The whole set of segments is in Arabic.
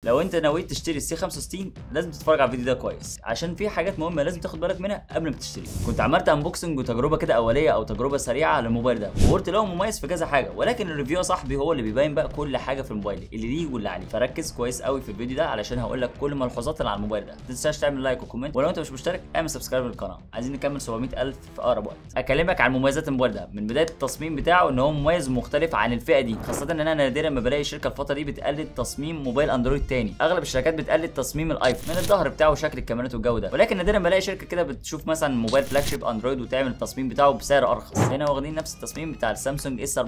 لو انت نويت تشتري السي 65 لازم تتفرج على الفيديو ده كويس عشان في حاجات مهمه لازم تاخد بالك منها قبل ما تشتري. كنت عملت انبوكسنج وتجربه كده اوليه او تجربه سريعه للموبايل ده وقلت له مميز في كذا حاجه، ولكن الريفيو صاحبي هو اللي بيبين بقى كل حاجه في الموبايل اللي ليه واللي عليه. فركز كويس قوي في الفيديو ده علشان هقول لك كل الملحوظات اللي على الموبايل ده. ما تنساش تعمل لايك وكومنت، ولو انت مش مشترك اعمل سبسكرايب للقناه. عايزين نكمل 700,000 في اقرب وقت. اكلمك عن مميزات الموبايل ده من بدايه التصميم بتاعه ان هو مميز ومختلف عن الفئه دي، خاصه ان انا نادرا ما بلاقي شركه الفتره دي بتقلد تصميم موبايل اندرويد تاني. اغلب الشركات بتقلد تصميم الايفون من الظهر بتاعه وشكل الكاميرات والجو ده، ولكن نادرا بلاقي شركه كده بتشوف مثلا موبايل فلاج شيب اندرويد وتعمل التصميم بتاعه بسعر ارخص. هنا واخدين نفس التصميم بتاع السامسونج اس 24،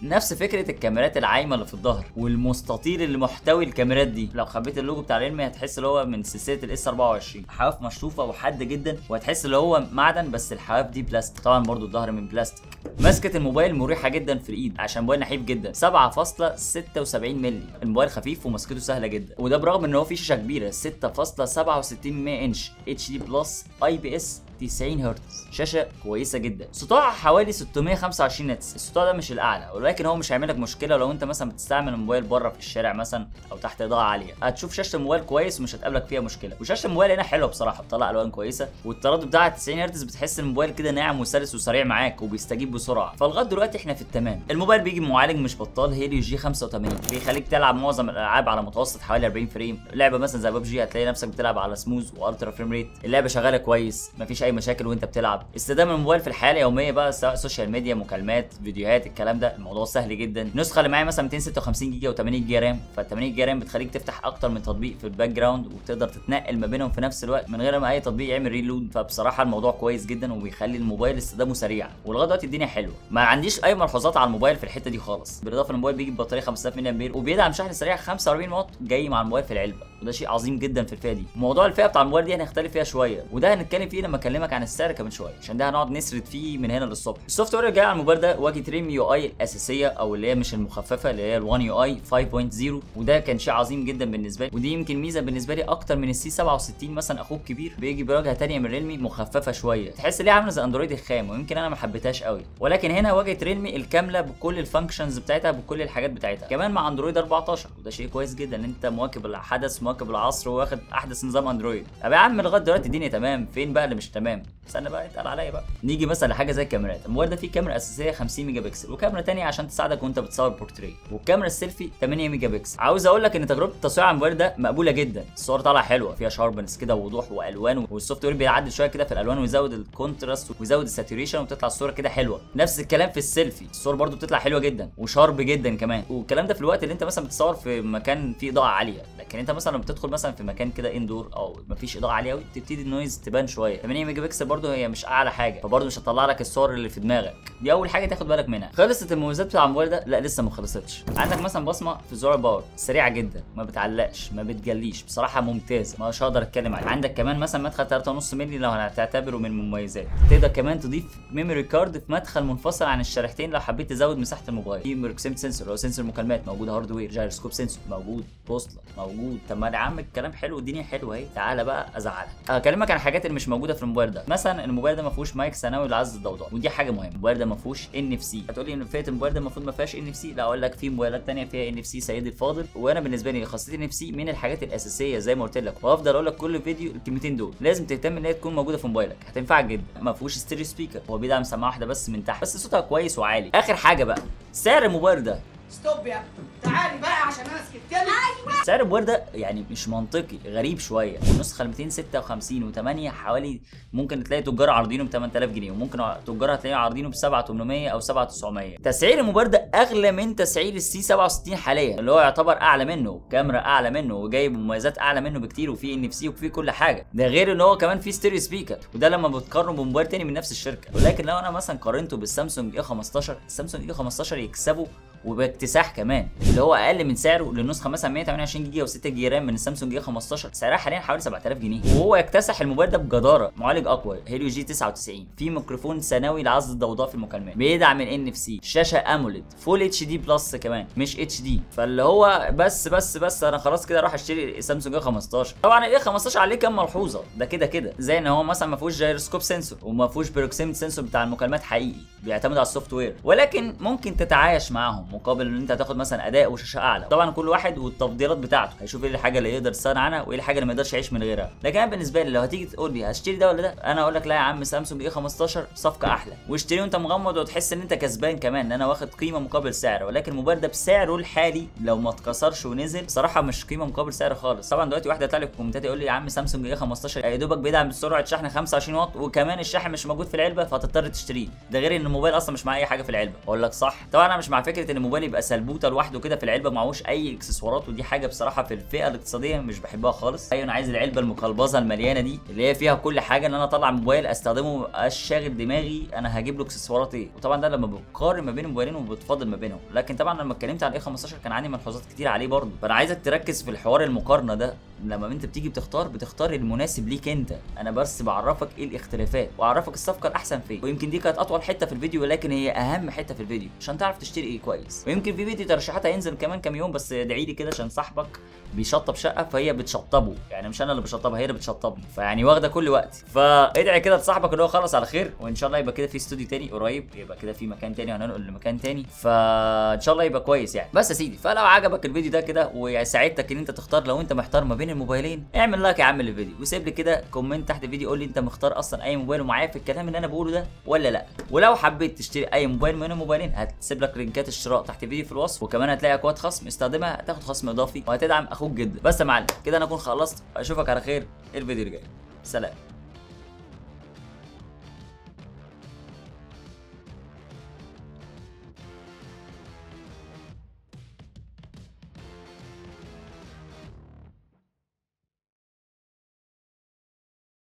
نفس فكره الكاميرات العايمه اللي في الظهر والمستطيل اللي محتوي الكاميرات دي. لو خبيت اللوجو بتاع ريلمي هتحس اللي هو من سلسله الاس 24. حواف مشطوفه وحاده جدا وهتحس اللي هو معدن، بس الحواف دي بلاستيك. طبعا برضو الظهر من بلاستيك. ماسكه الموبايل مريحه جدا في الايد عشان موبايل نحيف جدا 7.76 مللي. الموبايل خفيف ومسكته سهله جدا، وده برغم ان هو فيه شاشه كبيره 6.67 انش اتش دي بلس اي بي اس 90 هرتز، شاشه كويسه جدا. سطوعها حوالي 625 نتس. السطوع ده مش الاعلى، ولكن هو مش هيعمل لك مشكله لو انت مثلا بتستعمل الموبايل بره في الشارع مثلا او تحت اضاءه عاليه. هتشوف شاشه الموبايل كويس ومش هتقابلك فيها مشكله. وشاشه الموبايل هنا حلوه بصراحه، بتطلع الوان كويسه، والتردد بتاعها 90 هرتز. بتحس ان الموبايل كده ناعم وسلس وسريع معاك وبيستجيب بسرعه. فلغايه دلوقتي احنا في التمام. الموبايل بيجي بمعالج مش بطال هيليو جي 85، بيخليك تلعب معظم الالعاب على متوسط حوالي 40 فريم. لعبه مثلا زي ببجي هتلاقي نفسك بتلعب على سموز والترا فريم ريت. اللعبه شغاله كويس، مفيش اي مشاكل وانت بتلعب. استخدام الموبايل في الحياه اليوميه بقى سواء سوشيال ميديا، مكالمات، فيديوهات، الكلام ده الموضوع سهل جدا. النسخه اللي معايا مثلا 256 جيجا و8 جيجا رام، فال8 جيجا رام بتخليك تفتح اكتر من تطبيق في الباك جراوند وتقدر تتنقل ما بينهم في نفس الوقت من غير ما اي تطبيق يعمل ريلود. فبصراحه الموضوع كويس جدا وبيخلي الموبايل استخدامه سريع، ولغايه دلوقتي الدنيا حلوه. ما عنديش اي ملحوظات على الموبايل في الحته دي خالص. بالاضافه الموبايل بيجي ببطاريه 5000 ملي امبير وبيدعم شحن سريع 45 واط جاي مع الموبايل في العلبه، وده شيء عظيم جدا في الفئه دي. موضوع الفئه بتاع الموبايل دي هنختلف فيها شويه، وده هنتكلم فيه لما اكلمك عن السعر كمان شويه، عشان ده هنقعد نسرد فيه من هنا للصبح. السوفت وير اللي جاي على الموبايل ده واجهه ريلمي يو اي الاساسيه، او اللي هي مش المخففه، اللي هي ال1 يو اي 5.0، وده كان شيء عظيم جدا بالنسبه لي، ودي يمكن ميزه بالنسبه لي اكتر من السي 67 مثلا. اخوك كبير بيجي بواجهه ثانيه من ريلمي مخففه شويه، تحس ليه عامله زي اندرويد الخام، ويمكن انا ما حبيتهاش قوي. ولكن هنا واجهه ريلمي الكامله بكل الفانكشنز بتاعتها، بكل الحاجات بتاعتها، كمان مع اندرويد 14، وده شيء كويس جدا ان انت مواكب الحدث مواكب العصر واخد احدث نظام اندرويد. طب يا عم لغايه دلوقتي الدنيا تمام، فين بقى اللي مش تمام؟ استنى بقى اتقل عليا بقى. نيجي مثلا لحاجه زي الكاميرات. الموبايل ده فيه كاميرا اساسيه 50 ميجا بكسل، وكاميرا ثانيه عشان تساعدك وانت بتصور بورتريه، والكاميرا السيلفي 8 ميجا بكسل. عاوز اقول لك ان تجربه التصوير على الموبايل ده مقبوله جدا. الصور طالعه حلوه، فيها شاربنس كده ووضوح والوان، والسوفت وير بيعدل شويه كده في الالوان ويزود الكونتراست ويزود الساتوريشن، وتطلع الصوره كده حلوه. نفس الكلام في السيلفي، الصور برده بتطلع حلوه جدا وشارب جدا كمان. والكلام ده في الوقت اللي انت مثلا بتصور في مكان فيه اضاءه عاليه، لكن انت مثلا لما بتدخل مثلا في مكان كده اندور او مفيش اضاءه عاليه قوي تبتدي النويز تبان شويه. 8 ميجا بكسل برده هي مش اعلى حاجه، فبرده مش هتطلع لك الصور اللي في دماغك. دي اول حاجه تاخد بالك منها. خلصت المميزات بتاع الموبايل ده؟ لا لسه ما خلصتش. عندك مثلا بصمه في زرار باور سريعه جدا، ما بتعلقش ما بتجليش، بصراحه ممتازه مش هقدر اتكلم عليها. عندك كمان مثلا مدخل 3.5 مللي لو هتعتبره من المميزات. تقدر كمان تضيف ميموري كارد في مدخل منفصل عن الشريحتين لو حبيت تزود مساحه الموبايل. في بروكسيميتي سنسور او سنسور مكالمات موجود، هاردوير جايروسكوب سنسور موجود، بوصله موجود. طب ما يا عم الكلام حلو والدنيا حلوه اهي، تعالى بقى ازعلك. هكلمك عن الحاجات اللي مش موجوده في الموبايل ده. مثلا الموبايل ده ما فيهوش مايك ثانوي لعزل الضوضاء، ودي حاجه مهمه. الموبايل ده ما فيهوش ان اف سي. هتقول لي ان فئه الموبايل ده المفروض ما فيهاش ان اف سي. لا اقول لك في موبايلات ثانيه فيها ان اف سي سيدي الفاضل، وانا بالنسبه لي خاصيه ان اف سي من الحاجات الاساسيه زي ما قلت لك، وافضل اقول لك كل فيديو الكلمتين دول لازم تهتم ان هي تكون موجوده في موبايلك، هتنفعك جدا. ما فيهوش ستيريو سبيكر، هو بيدعم سماعه واحده بس من تحت، بس صوتها كويس وعالي. اخر حاجه بقى سعر الموبايل ده. ستوب يا تعالي بقى عشان انا سكت لك. ايوه سعر الموبايل ده يعني مش منطقي، غريب شويه. النسخه ال 256 و8 حوالي ممكن تلاقي تجار عارضينه ب 8000 جنيه، وممكن تجار هتلاقيه عارضينه ب 7800 او 7900. تسعير الموبايل ده اغلى من تسعير السي 67 حاليا، اللي هو يعتبر اعلى منه، كاميرا اعلى منه، وجايب مميزات اعلى منه بكتير، وفي ان اف سي وفي كل حاجه. ده غير ان هو كمان في ستيريو سبيكر، وده لما بتقارنه بموبايل تاني من نفس الشركه. ولكن لو انا مثلا قارنته بالسامسونج اي 15، السامسونج اي 15 يكسبه وباكتساح كمان، اللي هو اقل من سعره للنسخه مثلا 128 جيجا و6 جيجا رام من السامسونج اي 15، سعرها حاليا حوالي 7000 جنيه، وهو يكتسح الموبايل ده بجداره. معالج اقوى هيليو جي 99، في ميكروفون ثانوي لعزل الضوضاء في المكالمات، بيدعم الان اف سي، شاشه اموليد فول اتش دي بلس كمان مش اتش دي. فاللي هو بس انا خلاص كده اروح اشتري سامسونج اي 15. طبعا الاي 15 عليه كام ملحوظه، ده كده زي ان هو مثلا ما فيهوش جايروسكوب سنسور وما فيهوش بروكسيميتي سنسور بتاع المكالمات حقيقي، بيعتمد على السوفت وير، ولكن ممكن تتعايش معاهم، مقابل ان انت هتاخد مثلا اداء وشاشه اعلى. طبعا كل واحد والتفضيلات بتاعته، هيشوف ايه الحاجه اللي يقدر يستغنى عنها وايه الحاجه اللي ما يقدرش يعيش من غيرها. لكن انا بالنسبه لي لو هتيجي تقول لي هشتري ده ولا ده، انا اقول لك لا يا عم، سامسونج اي 15 صفقه احلى، واشتري وانت مغمض وتحس ان انت كسبان كمان، ان انا واخد قيمه مقابل سعر. ولكن الموبايل ده بسعره الحالي لو ما اتكسرش ونزل صراحه مش قيمه مقابل سعر خالص. طبعا دلوقتي واحد هيطلع لي في الكومنتات يقول لي يا عم سامسونج اي 15 يا دوبك بيدعم بسرعه شحن 25 واط وكمان الشاحن مش موجود في العلبه فهتضطر تشتريه، ده غير ان الموبايل اصلا مش معاه اي حاجه في العلبه. اقول لك صح. طبعا انا مش مع فكره ان الموبايل يبقى سلبوته لوحده كده في العلبه معهوش اي اكسسوارات، ودي حاجه بصراحه في الفئه الاقتصاديه مش بحبها خالص. ايوه انا عايز العلبه المقلبظه المليانه دي اللي هي فيها كل حاجه، ان انا اطلع موبايل استخدمه مبقاش شاغل دماغي انا هجيب له اكسسوارات ايه. وطبعا ده لما بقارن ما بين الموبايلين وبتفاضل ما بينهم. لكن طبعا لما اتكلمت عن الاي 15 كان عندي ملحوظات كتير عليه برضه، فانا عايزك تركز في الحوار المقارنه ده. لما انت بتيجي بتختار المناسب ليك انت، انا بس بعرفك ايه الاختلافات واعرفك الصفقه الاحسن فين. ويمكن دي كانت اطول حته في الفيديو ولكن هي اهم حته في الفيديو عشان تعرف تشتري ايه كويس. ويمكن في فيديو ترشيحات هينزل كمان كام يوم، بس ادعي لي كده عشان صاحبك بيشطب شقه فهي بتشطبه، يعني مش انا اللي بشطبها هي اللي بتشطبني، فيعني واخده كل وقتي. فادعي كده لصاحبك ان هو خلص على خير، وان شاء الله يبقى كده في استوديو تاني قريب، يبقى كده في مكان تاني هننقل لمكان تاني، فان شاء الله يبقى كويس يعني. بس يا سيدي، فلو عجبك الفيديو ده كده وساعدتك ان انت تختار، لو انت محتار ما بين الموبايلين اعمل لايك يا عم للفيديو وسيب لي كده كومنت تحت الفيديو قول لي انت مختار اصلا اي موبايل ومعايا في الكلام اللي انا بقوله ده ولا لا. ولو حبيت تشتري اي موبايل من الموبايلين هتسيب لك لينكات الشراء تحت الفيديو في الوصف، وكمان هتلاقي اكواد خصم استخدمها هتاخد خصم اضافي وهتدعم اخوك جدا. بس يا معلم كده انا اكون خلصت، اشوفك على خير الفيديو الجاي. سلام.